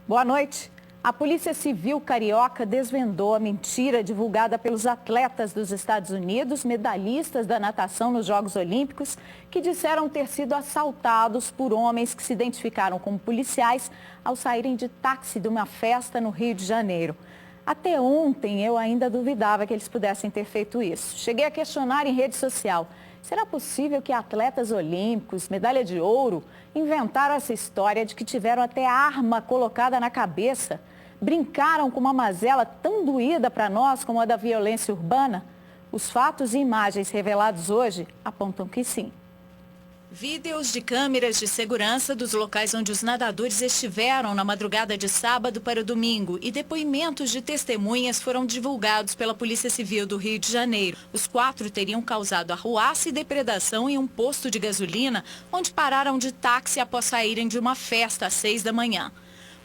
Boa noite. A Polícia Civil Carioca desvendou a mentira divulgada pelos atletas dos Estados Unidos, medalhistas da natação nos Jogos Olímpicos, que disseram ter sido assaltados por homens que se identificaram como policiais ao saírem de táxi de uma festa no Rio de Janeiro. Até ontem eu ainda duvidava que eles pudessem ter feito isso. Cheguei a questionar em rede social: será possível que atletas olímpicos, medalha de ouro, inventaram essa história de que tiveram até arma colocada na cabeça? Brincaram com uma mazela tão doída para nós como a da violência urbana? Os fatos e imagens revelados hoje apontam que sim. Vídeos de câmeras de segurança dos locais onde os nadadores estiveram na madrugada de sábado para o domingo e depoimentos de testemunhas foram divulgados pela Polícia Civil do Rio de Janeiro. Os 4 teriam causado arruaça e depredação em um posto de gasolina, onde pararam de táxi após saírem de uma festa às 6 da manhã.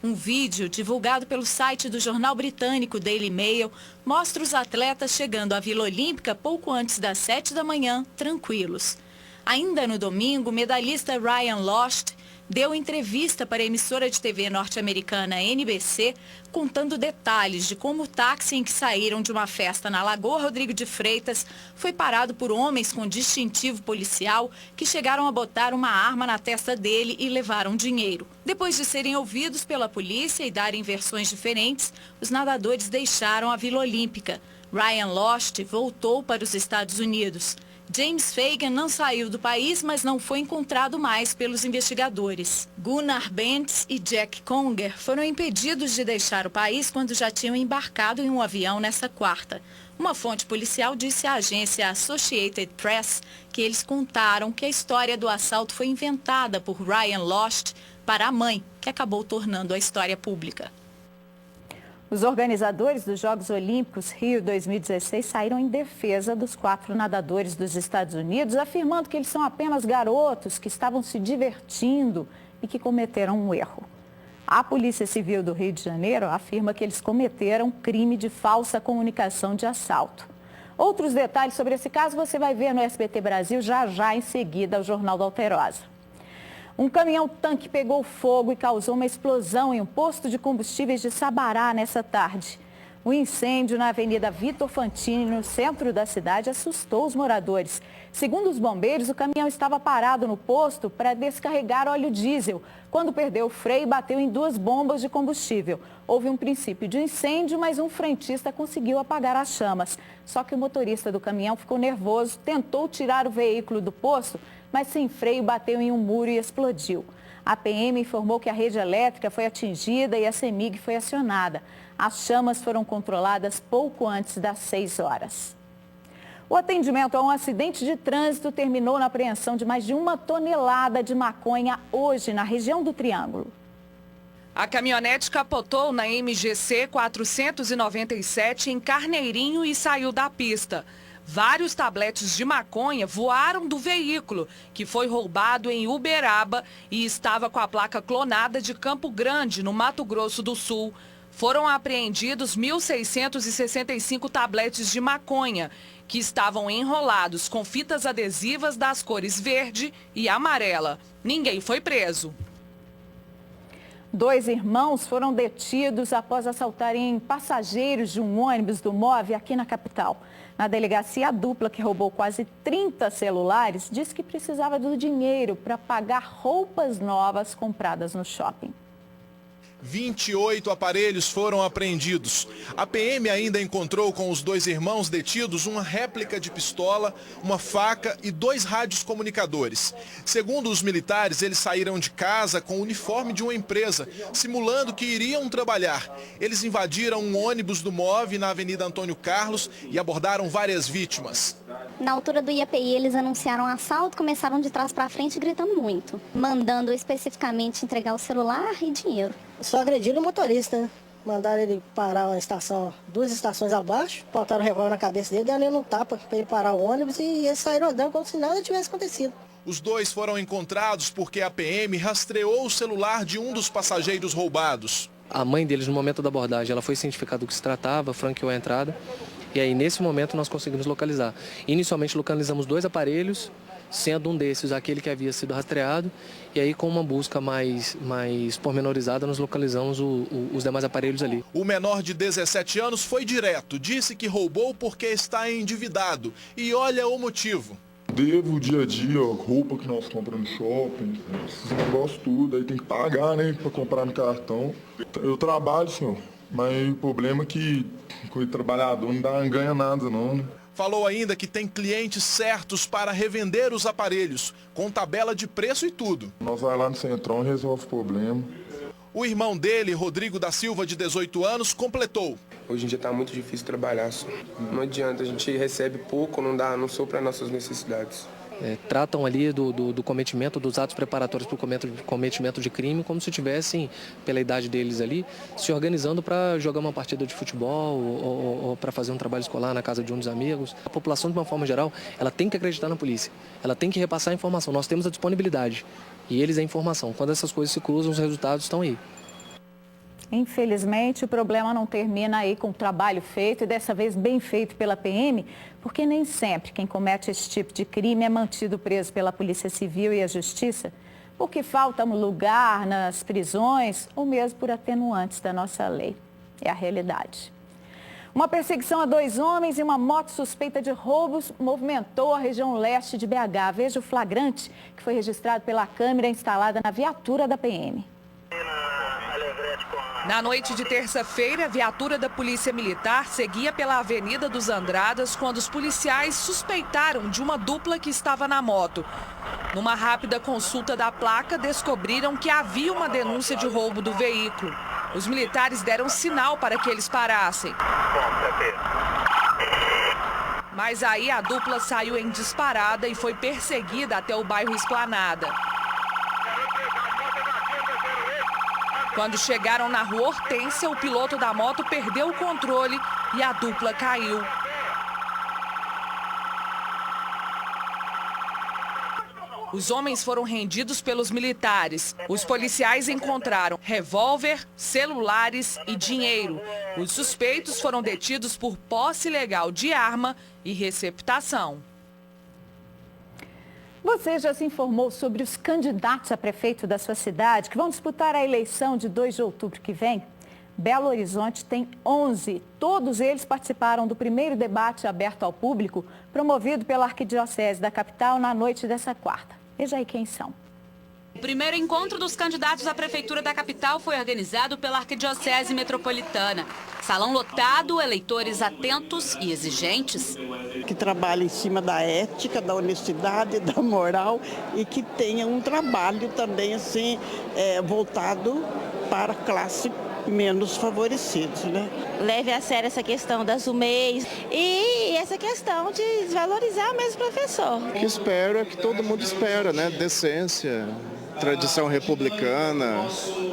Um vídeo divulgado pelo site do jornal britânico Daily Mail mostra os atletas chegando à Vila Olímpica pouco antes das 7 da manhã, tranquilos. Ainda no domingo, o medalhista Ryan Lochte deu entrevista para a emissora de TV norte-americana NBC, contando detalhes de como o táxi em que saíram de uma festa na Lagoa Rodrigo de Freitas foi parado por homens com distintivo policial que chegaram a botar uma arma na testa dele e levaram dinheiro. Depois de serem ouvidos pela polícia e darem versões diferentes, os nadadores deixaram a Vila Olímpica. Ryan Lochte voltou para os Estados Unidos. James Fagan não saiu do país, mas não foi encontrado mais pelos investigadores. Gunnar Bentz e Jack Conger foram impedidos de deixar o país quando já tinham embarcado em um avião nesta quarta. Uma fonte policial disse à agência Associated Press que eles contaram que a história do assalto foi inventada por Ryan Lochte para a mãe, que acabou tornando a história pública. Os organizadores dos Jogos Olímpicos Rio 2016 saíram em defesa dos 4 nadadores dos Estados Unidos, afirmando que eles são apenas garotos que estavam se divertindo e que cometeram um erro. A Polícia Civil do Rio de Janeiro afirma que eles cometeram crime de falsa comunicação de assalto. Outros detalhes sobre esse caso você vai ver no SBT Brasil já em seguida ao Jornal da Alterosa. Um caminhão-tanque pegou fogo e causou uma explosão em um posto de combustíveis de Sabará nessa tarde. O incêndio na Avenida Vitor Fantini, no centro da cidade, assustou os moradores. Segundo os bombeiros, o caminhão estava parado no posto para descarregar óleo diesel, quando perdeu o freio e bateu em 2 bombas de combustível. Houve um princípio de incêndio, mas um frentista conseguiu apagar as chamas. Só que o motorista do caminhão ficou nervoso, tentou tirar o veículo do posto, mas sem freio bateu em um muro e explodiu. A PM informou que a rede elétrica foi atingida e a CEMIG foi acionada. As chamas foram controladas pouco antes das 6 horas. O atendimento a um acidente de trânsito terminou na apreensão de mais de 1 tonelada de maconha hoje na região do Triângulo. A caminhonete capotou na MGC 497 em Carneirinho e saiu da pista. Vários tabletes de maconha voaram do veículo, que foi roubado em Uberaba e estava com a placa clonada de Campo Grande, no Mato Grosso do Sul. Foram apreendidos 1.665 tabletes de maconha, que estavam enrolados com fitas adesivas das cores verde e amarela. Ninguém foi preso. 2 irmãos foram detidos após assaltarem passageiros de um ônibus do MOVE aqui na capital. Na delegacia, a dupla, que roubou quase 30 celulares, disse que precisava do dinheiro para pagar roupas novas compradas no shopping. 28 aparelhos foram apreendidos. A PM ainda encontrou com os 2 irmãos detidos uma réplica de pistola, uma faca e 2 rádios comunicadores. Segundo os militares, eles saíram de casa com o uniforme de uma empresa, simulando que iriam trabalhar. Eles invadiram um ônibus do MOVE na Avenida Antônio Carlos e abordaram várias vítimas. Na altura do IAPI, eles anunciaram um assalto, começaram de trás para frente gritando muito, mandando especificamente entregar o celular e dinheiro. Só agrediram o motorista, né? Mandaram ele parar uma estação, 2 estações abaixo, botaram o revólver na cabeça dele, deram um tapa para ele parar o ônibus e eles saíram andando como se nada tivesse acontecido. Os 2 foram encontrados porque a PM rastreou o celular de um dos passageiros roubados. A mãe deles, no momento da abordagem, ela foi cientificada do que se tratava, franqueou a entrada. E aí, nesse momento, nós conseguimos localizar. Inicialmente, localizamos 2 aparelhos sendo um desses aquele que havia sido rastreado. E aí, com uma busca mais pormenorizada, nós localizamos os demais aparelhos ali. O menor de 17 anos foi direto, disse que roubou porque está endividado. E olha o motivo. Devo o dia a dia, roupa que nós compramos no shopping, esses negócios tudo, aí tem que pagar, né, para comprar no cartão. Eu trabalho, senhor, mas o problema é que o trabalhador não ganha nada, não, né? Falou ainda que tem clientes certos para revender os aparelhos, com tabela de preço e tudo. Nós vamos lá no Centrão e resolve o problema. O irmão dele, Rodrigo da Silva, de 18 anos, completou. Hoje em dia está muito difícil trabalhar. Não adianta, a gente recebe pouco, não supra as nossas necessidades. Tratam ali do cometimento, dos atos preparatórios para o cometimento de crime, como se estivessem, pela idade deles ali, se organizando para jogar uma partida de futebol ou para fazer um trabalho escolar na casa de um dos amigos. A população, de uma forma geral, ela tem que acreditar na polícia, ela tem que repassar a informação. Nós temos a disponibilidade e eles a informação. Quando essas coisas se cruzam, os resultados estão aí. Infelizmente, o problema não termina aí com o trabalho feito, e dessa vez bem feito pela PM, porque nem sempre quem comete esse tipo de crime é mantido preso pela Polícia Civil e a Justiça, porque falta um lugar nas prisões ou mesmo por atenuantes da nossa lei. É a realidade. Uma perseguição a 2 homens e uma moto suspeita de roubos movimentou a região leste de BH. Veja o flagrante que foi registrado pela câmera instalada na viatura da PM. Na noite de terça-feira, a viatura da Polícia Militar seguia pela Avenida dos Andradas quando os policiais suspeitaram de uma dupla que estava na moto. Numa rápida consulta da placa, descobriram que havia uma denúncia de roubo do veículo. Os militares deram sinal para que eles parassem. Mas aí a dupla saiu em disparada e foi perseguida até o bairro Esplanada. Quando chegaram na rua Hortência, o piloto da moto perdeu o controle e a dupla caiu. Os homens foram rendidos pelos militares. Os policiais encontraram revólver, celulares e dinheiro. Os suspeitos foram detidos por posse ilegal de arma e receptação. Você já se informou sobre os candidatos a prefeito da sua cidade que vão disputar a eleição de 2 de outubro que vem? Belo Horizonte tem 11. Todos eles participaram do primeiro debate aberto ao público, promovido pela Arquidiocese da capital na noite dessa quarta. Veja aí quem são. O primeiro encontro dos candidatos à prefeitura da capital foi organizado pela Arquidiocese Metropolitana. Salão lotado, eleitores atentos e exigentes. Que trabalhe em cima da ética, da honestidade, da moral e que tenha um trabalho também assim voltado para a classe menos favorecidos, né? Leve a sério essa questão das UMEIs e essa questão de desvalorizar mesmo o professor. O que espero é que todo mundo espera, né? Decência, tradição republicana,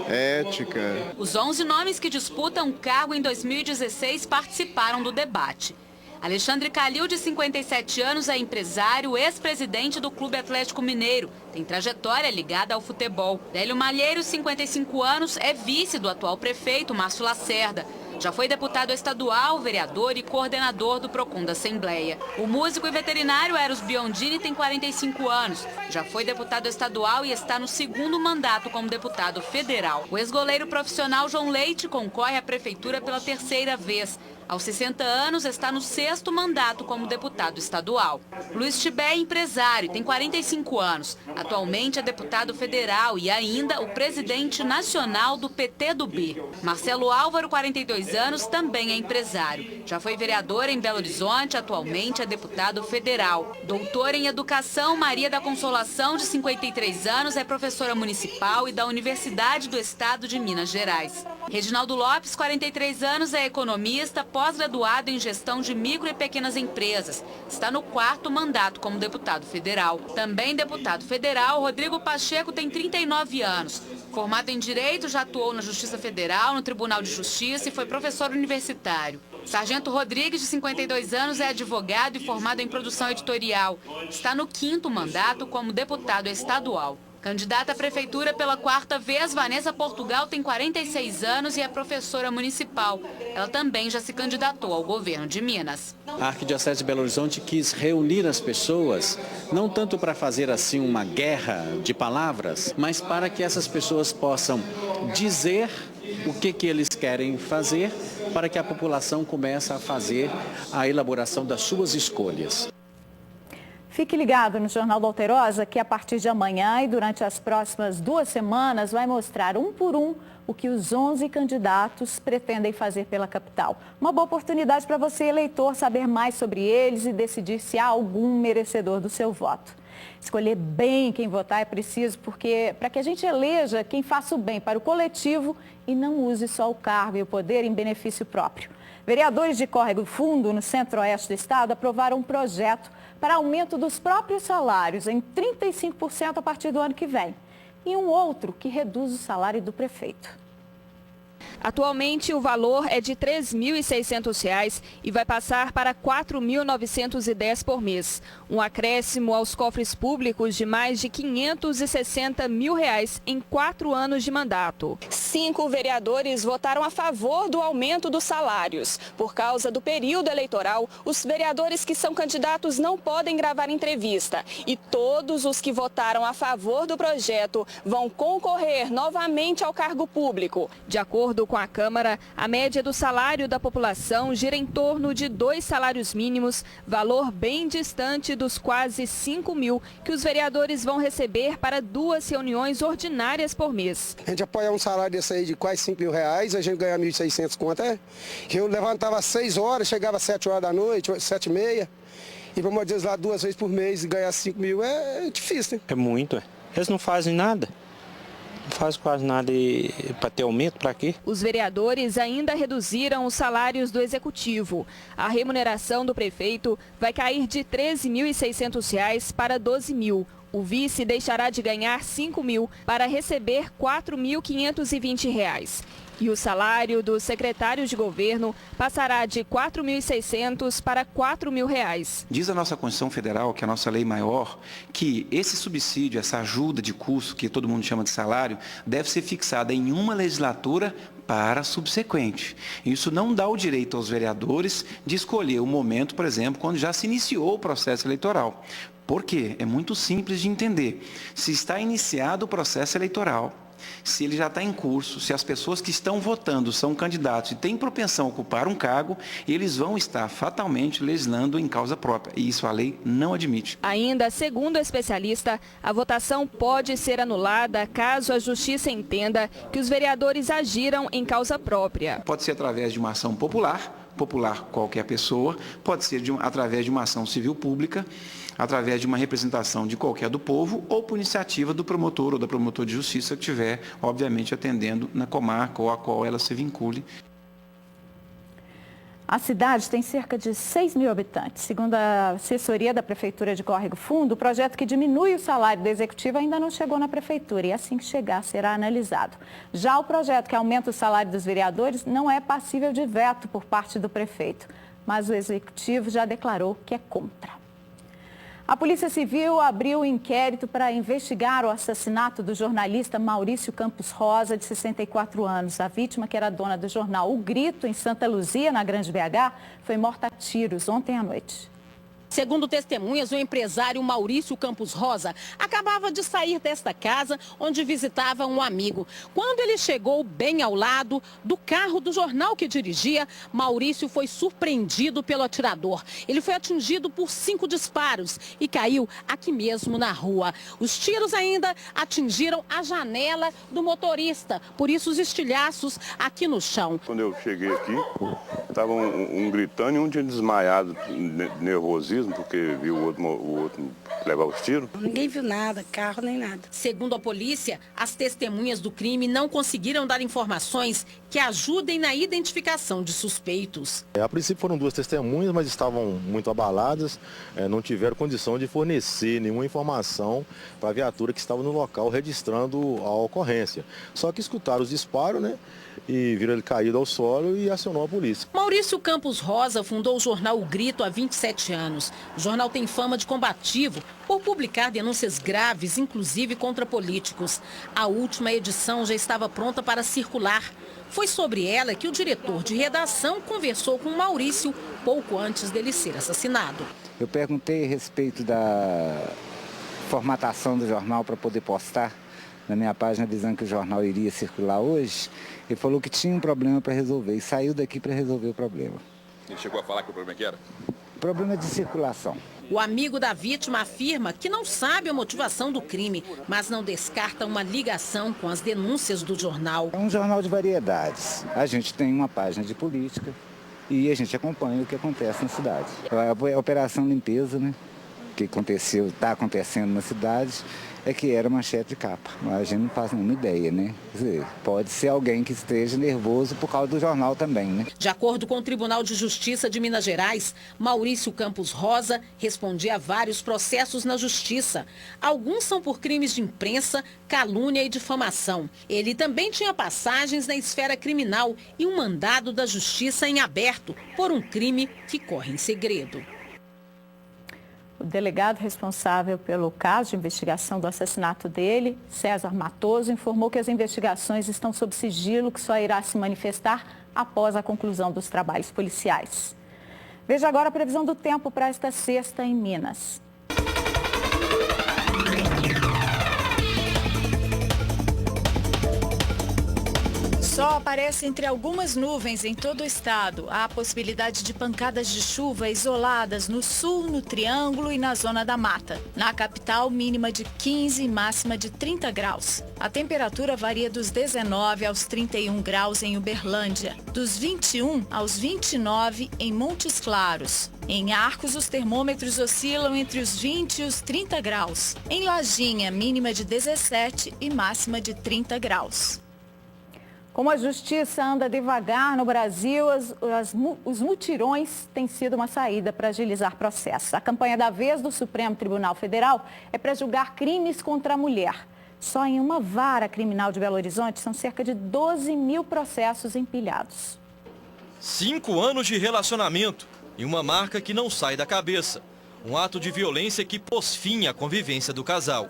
ética. Os 11 nomes que disputam o cargo em 2016 participaram do debate. Alexandre Calil, de 57 anos, é empresário, ex-presidente do Clube Atlético Mineiro. Tem trajetória ligada ao futebol. Délio Malheiro, 55 anos, é vice do atual prefeito, Márcio Lacerda. Já foi deputado estadual, vereador e coordenador do PROCON da Assembleia. O músico e veterinário Eros Biondini tem 45 anos. Já foi deputado estadual e está no 2º mandato como deputado federal. O ex-goleiro profissional João Leite concorre à prefeitura pela 3ª vez. Aos 60 anos, está no 6º mandato como deputado estadual. Luiz Tibé é empresário e tem 45 anos. Atualmente é deputado federal e ainda o presidente nacional do PT do B. Marcelo Álvaro, 42 anos, também é empresário. Já foi vereador em Belo Horizonte, atualmente é deputado federal. Doutor em Educação, Maria da Consolação, de 53 anos, é professora municipal e da Universidade do Estado de Minas Gerais. Reginaldo Lopes, 43 anos, é economista, pós-graduado em gestão de micro e pequenas empresas. Está no 4º mandato como deputado federal. Também deputado federal, Rodrigo Pacheco tem 39 anos. Formado em Direito, já atuou na Justiça Federal, no Tribunal de Justiça e foi professor universitário. Sargento Rodrigues, de 52 anos, é advogado e formado em produção editorial. Está no 5º mandato como deputado estadual. Candidata à prefeitura pela 4ª vez, Vanessa Portugal tem 46 anos e é professora municipal. Ela também já se candidatou ao governo de Minas. A Arquidiocese de Belo Horizonte quis reunir as pessoas, não tanto para fazer assim uma guerra de palavras, mas para que essas pessoas possam dizer o que eles querem fazer, para que a população comece a fazer a elaboração das suas escolhas. Fique ligado no Jornal da Alterosa, que a partir de amanhã e durante as próximas 2 semanas vai mostrar um por um o que os 11 candidatos pretendem fazer pela capital. Uma boa oportunidade para você, eleitor, saber mais sobre eles e decidir se há algum merecedor do seu voto. Escolher bem quem votar é preciso, porque para que a gente eleja quem faça o bem para o coletivo e não use só o cargo e o poder em benefício próprio. Vereadores de Córrego Fundo, no centro-oeste do estado, aprovaram um projeto para aumento dos próprios salários em 35% a partir do ano que vem. E um outro que reduz o salário do prefeito. Atualmente, o valor é de R$ 3.600 e vai passar para R$ 4.910 por mês. Um acréscimo aos cofres públicos de mais de R$ 560 mil em 4 anos de mandato. 5 vereadores votaram a favor do aumento dos salários. Por causa do período eleitoral, os vereadores que são candidatos não podem gravar entrevista. E todos os que votaram a favor do projeto vão concorrer novamente ao cargo público. De acordo com a Câmara, a média do salário da população gira em torno de 2 salários mínimos, valor bem distante dos quase 5 mil que os vereadores vão receber para 2 reuniões ordinárias por mês. A gente apoia um salário desse aí de quase 5 mil reais, a gente ganha 1.600 conto, que eu levantava às 6 horas, chegava às 7 horas da noite, 7h30, e vamos dizer lá 2 vezes por mês e ganhar 5 mil é difícil, né? É muito, eles não fazem nada. Não faz quase nada para ter aumento, para quê? Os vereadores ainda reduziram os salários do executivo. A remuneração do prefeito vai cair de R$ 13.600 para R$ 12.000. O vice deixará de ganhar R$ 5.000 para receber R$ 4.520. E o salário do secretário de governo passará de R$ 4.600 para R$ 4.000. Diz a nossa Constituição Federal, que é a nossa lei maior, que esse subsídio, essa ajuda de custo, que todo mundo chama de salário, deve ser fixada em uma legislatura para a subsequente. Isso não dá o direito aos vereadores de escolher o momento, por exemplo, quando já se iniciou o processo eleitoral. Por quê? É muito simples de entender. Se está iniciado o processo eleitoral, se ele já está em curso, se as pessoas que estão votando são candidatos e têm propensão a ocupar um cargo, eles vão estar fatalmente legislando em causa própria. E isso a lei não admite. Ainda, segundo o especialista, a votação pode ser anulada caso a Justiça entenda que os vereadores agiram em causa própria. Pode ser através de uma ação popular qualquer pessoa, pode ser através de uma ação civil pública, através de uma representação de qualquer do povo ou por iniciativa do promotor ou da promotora de justiça que estiver, obviamente, atendendo na comarca ou a qual ela se vincule. A cidade tem cerca de 6 mil habitantes. Segundo a assessoria da Prefeitura de Córrego Fundo, o projeto que diminui o salário do executivo ainda não chegou na Prefeitura e assim que chegar será analisado. Já o projeto que aumenta o salário dos vereadores não é passível de veto por parte do prefeito, mas o executivo já declarou que é contra. A Polícia Civil abriu um inquérito para investigar o assassinato do jornalista Maurício Campos Rosa, de 64 anos. A vítima, que era dona do jornal O Grito, em Santa Luzia, na Grande BH, foi morta a tiros ontem à noite. Segundo testemunhas, o empresário Maurício Campos Rosa acabava de sair desta casa onde visitava um amigo. Quando ele chegou bem ao lado do carro do jornal que dirigia, Maurício foi surpreendido pelo atirador. Ele foi atingido por 5 disparos e caiu aqui mesmo na rua. Os tiros ainda atingiram a janela do motorista, por isso os estilhaços aqui no chão. Quando eu cheguei aqui, estava um gritando e um tinha desmaiado, nervosismo, porque viu o outro levar os tiros. Ninguém viu nada, carro nem nada. Segundo a polícia, as testemunhas do crime não conseguiram dar informações que ajudem na identificação de suspeitos. A princípio foram 2 testemunhas, mas estavam muito abaladas, não tiveram condição de fornecer nenhuma informação para a viatura que estava no local registrando a ocorrência. Só que escutaram os disparos, né? E viram ele caído ao solo e acionou a polícia. Maurício Campos Rosa fundou o jornal O Grito há 27 anos. anos. O jornal tem fama de combativo por publicar denúncias graves, inclusive contra políticos. A última edição já estava pronta para circular. Foi sobre ela que o diretor de redação conversou com Maurício pouco antes dele ser assassinado. Eu perguntei a respeito da formatação do jornal para poder postar na minha página, dizendo que o jornal iria circular hoje. Ele falou que tinha um problema para resolver e saiu daqui para resolver o problema. Ele chegou a falar que o problema que era? Problema de circulação. O amigo da vítima afirma que não sabe a motivação do crime, mas não descarta uma ligação com as denúncias do jornal. É um jornal de variedades. A gente tem uma página de política e a gente acompanha o que acontece na cidade. A operação limpeza, né, que está acontecendo na cidade, é que era manchete de capa. Mas a gente não faz nenhuma ideia, né? Quer dizer, pode ser alguém que esteja nervoso por causa do jornal também, né? De acordo com o Tribunal de Justiça de Minas Gerais, Maurício Campos Rosa respondia a vários processos na Justiça. Alguns são por crimes de imprensa, calúnia e difamação. Ele também tinha passagens na esfera criminal e um mandado da Justiça em aberto por um crime que corre em segredo. O delegado responsável pelo caso de investigação do assassinato dele, César Matoso, informou que as investigações estão sob sigilo, que só irá se manifestar após a conclusão dos trabalhos policiais. Veja agora a previsão do tempo para esta sexta em Minas. Sol aparece entre algumas nuvens em todo o estado. Há possibilidade de pancadas de chuva isoladas no sul, no Triângulo e na zona da mata. Na capital, mínima de 15 e máxima de 30 graus. A temperatura varia dos 19 aos 31 graus em Uberlândia, dos 21 aos 29 em Montes Claros. Em Arcos, os termômetros oscilam entre os 20 e os 30 graus. Em Lajinha, mínima de 17 e máxima de 30 graus. Como a justiça anda devagar no Brasil, os mutirões têm sido uma saída para agilizar processos. A campanha da vez do Supremo Tribunal Federal é para julgar crimes contra a mulher. Só em uma vara criminal de Belo Horizonte são cerca de 12 mil processos empilhados. 5 anos de relacionamento e uma marca que não sai da cabeça. Um ato de violência que pôs fim à convivência do casal.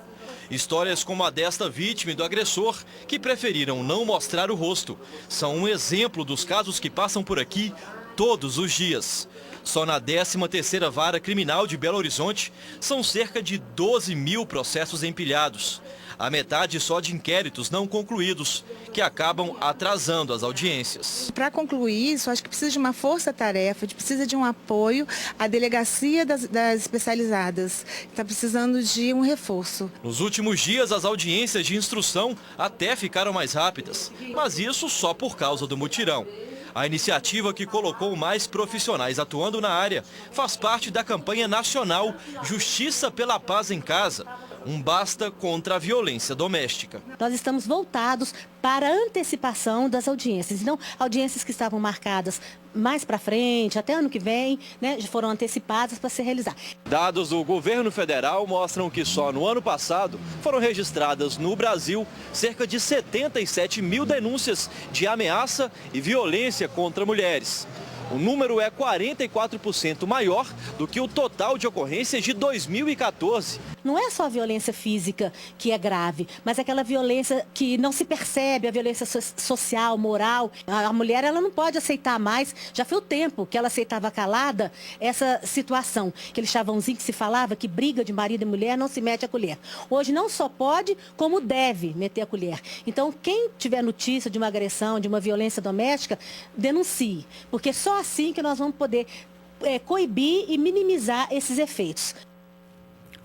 Histórias como a desta vítima e do agressor, que preferiram não mostrar o rosto, são um exemplo dos casos que passam por aqui todos os dias. Só na 13ª Vara Criminal de Belo Horizonte, são cerca de 12 mil processos empilhados. A metade só de inquéritos não concluídos, que acabam atrasando as audiências. Para concluir isso, acho que precisa de uma força-tarefa, precisa de um apoio à delegacia das especializadas. Está precisando de um reforço. Nos últimos dias, as audiências de instrução até ficaram mais rápidas, mas isso só por causa do mutirão. A iniciativa, que colocou mais profissionais atuando na área, faz parte da campanha nacional Justiça pela Paz em Casa. Um basta contra a violência doméstica. Nós estamos voltados para a antecipação das audiências. Então, audiências que estavam marcadas mais para frente, até ano que vem, né, foram antecipadas para se realizar. Dados do governo federal mostram que só no ano passado foram registradas no Brasil cerca de 77 mil denúncias de ameaça e violência contra mulheres. O número é 44% maior do que o total de ocorrências de 2014. Não é só a violência física que é grave, mas aquela violência que não se percebe, a violência social, moral. A mulher, ela não pode aceitar mais, já foi o tempo que ela aceitava calada essa situação. Aquele chavãozinho que se falava que briga de marido e mulher não se mete a colher. Hoje não só pode, como deve meter a colher. Então, quem tiver notícia de uma agressão, de uma violência doméstica, denuncie, porque só assim que nós vamos poder coibir e minimizar esses efeitos.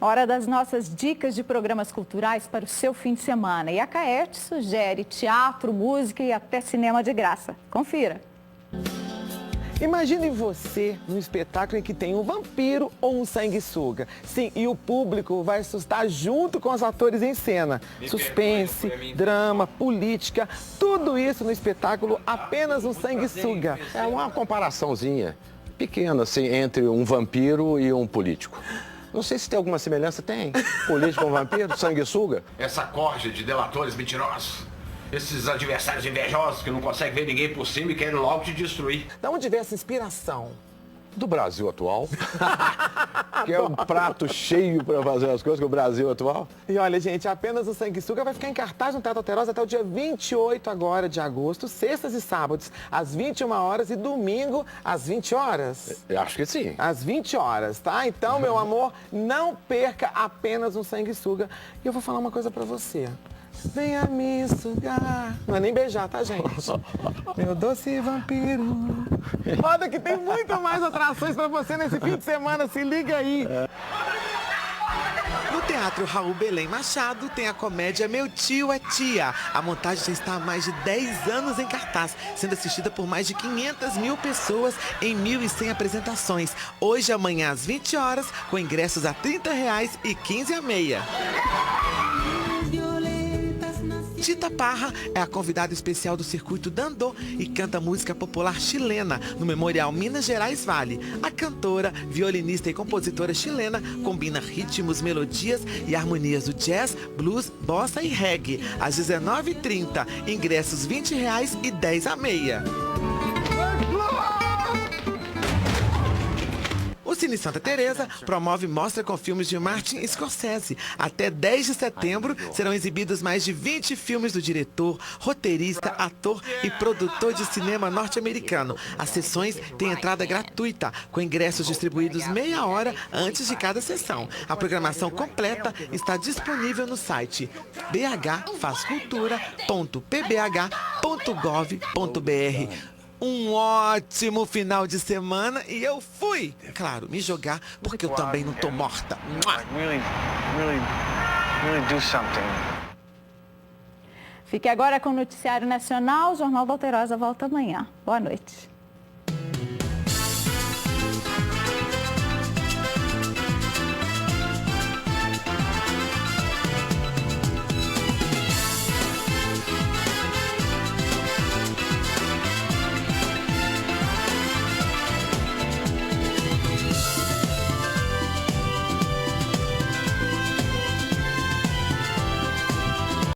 Hora das nossas dicas de programas culturais para o seu fim de semana. E a Caete sugere teatro, música e até cinema de graça. Confira. Imagine você num espetáculo em que tem um vampiro ou um sanguessuga. Sim, e o público vai assustar junto com os atores em cena. Suspense, drama, política, tudo isso no espetáculo Apenas um Sanguessuga. É uma comparaçãozinha pequena, assim, entre um vampiro e um político. Não sei se tem alguma semelhança, tem. Político com vampiro, sanguessuga. Essa corja de delatores mentirosos. Esses adversários invejosos que não conseguem ver ninguém por cima e querem logo te destruir. De onde vem essa inspiração? Do Brasil atual. Que é um prato cheio para fazer as coisas com o Brasil atual. E olha, gente, apenas o Sanguessuga vai ficar em cartaz no Teatro Alterosa até o dia 28 agora de agosto, sextas e sábados, às 21 horas e domingo, às 20 horas. Eu acho que sim. Às 20 horas, tá? Então, meu amor, não perca apenas um Sanguessuga. E eu vou falar uma coisa pra você. Venha me sugar. Não é nem beijar, tá, gente? Meu doce vampiro. Olha que tem muito mais atrações pra você nesse fim de semana. Se liga aí. No Teatro Raul Belém Machado tem a comédia Meu Tio é Tia. A montagem já está há mais de 10 anos em cartaz, sendo assistida por mais de 500 mil pessoas em 1.100 apresentações. Hoje e amanhã às 20 horas, com ingressos a R$30 e 15 a meia. Tita Parra é a convidada especial do Circuito Dandô e canta música popular chilena no Memorial Minas Gerais Vale. A cantora, violinista e compositora chilena combina ritmos, melodias e harmonias do jazz, blues, bossa e reggae. Às 19h30, ingressos R$20 e 10 a meia. O Cine Santa Teresa promove mostra com filmes de Martin Scorsese. Até 10 de setembro serão exibidos mais de 20 filmes do diretor, roteirista, ator e produtor de cinema norte-americano. As sessões têm entrada gratuita, com ingressos distribuídos meia hora antes de cada sessão. A programação completa está disponível no site bhfazcultura.pbh.gov.br. Um ótimo final de semana e eu fui, claro, me jogar, porque eu também não tô morta. Fique agora com o Noticiário Nacional. O Jornal da Alterosa volta amanhã. Boa noite.